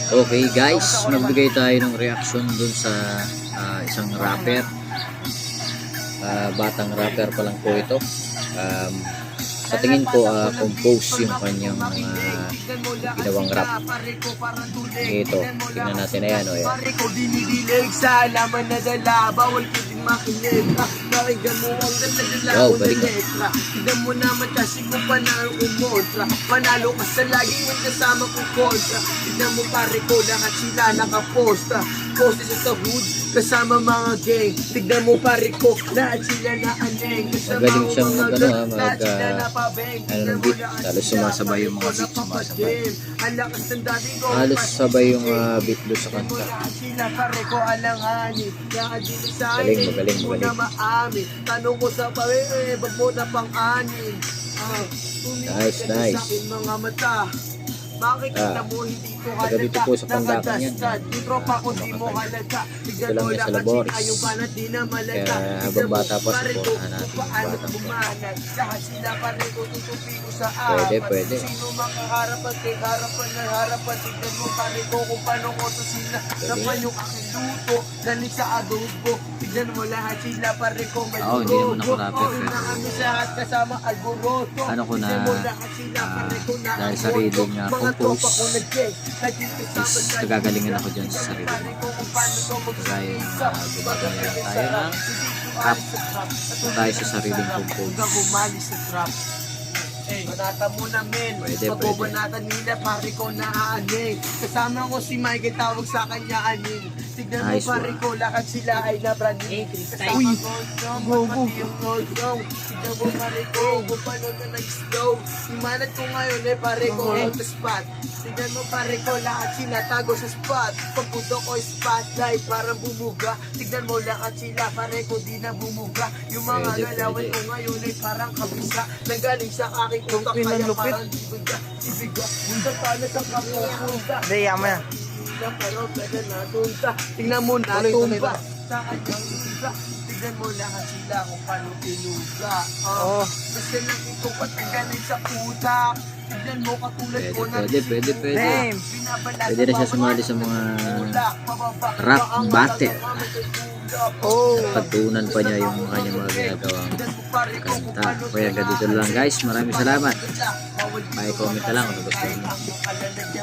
Okay guys, magbigay tayo ng reaction dun sa isang rapper. Batang rapper pa lang po ito. Sa tingin ko compose yung kanyang ginawang rap. Ito, tingnan natin na yan. O, yan. Wow, balik na. Tignan mo naman kasi kung panalo umontra. Panalo ka sa laging yung kasama kong kontra. Tignan mo pare ko, lahat sila nakaposta. Posta siya sa hood, kasama mga gang. Tignan mo pare ko, lahat sila na aneng. Magaling siyang beat. Halos sumasabay yung mga beat, sumasabay. Halos sabay yung beat doon sa kanta. Magaling. Tanong ko sa pare, ba't mo na pang-anin? Nice. Mga mata. Makikita mo hindi ko halata. Dito po sa pandakan yan. Yung tropa ko di mo halata. Ito lang yan sa Labores. Kaya habang bata pa, supportahan natin yung batang ko. Lahat sila pare ko tutupi ko sa apat. Pwede. Sino makaharapan, harapan. Tignan mo pare ko kung paano ko to sila. Napan yung aking luto, galing sa adobo. Tignan mo lahat sila pare ko. Hindi naman ako rapper. Kasama alboroto. Ano ko na dahil sa reading compose, nagagalingan ako dyan sa sarili mo. Kaya gumagaya lang tayo ng rap tayo sa sariling compose. Banata mo na men, Pwede. banata nila pare ko na aaning. Kasama ko si Mike, tawag sa kanya aning. Tignan mo pare ko, lahat sila ay nabraning. Uy, go. Tignan mo pare ko, kung paano na nag-slow. Imanat ko ngayon pare ko on the spot. Tignan mo pare ko, lahat sila tago sa spot. Pagputo ko spotlight, parang bumuga. Tignan mo lahat sila pare ko, di na bumuga. Yung mga galawan ko ngayon ay parang kabisa. Nanggaling sa aking utak, kaya parang ibiga. Punta pala sa kapupunta. Hindi, yaman yan. Pero pwede natunta. Tingnan mo natumba sa kanyang luga. Tignan mo lahat sila kung paano tinuga. Kasi lang ito patanggalin sa utak. Tignan mo katulad ko na Pwede. Damn. Pwede na siya sumali sa mga rap battle. Pagtuunan pa niya yung kanyang mga ginagawang kanta. Kaya ganito lang guys. Maraming salamat. Comment na lang kung gusto niyo.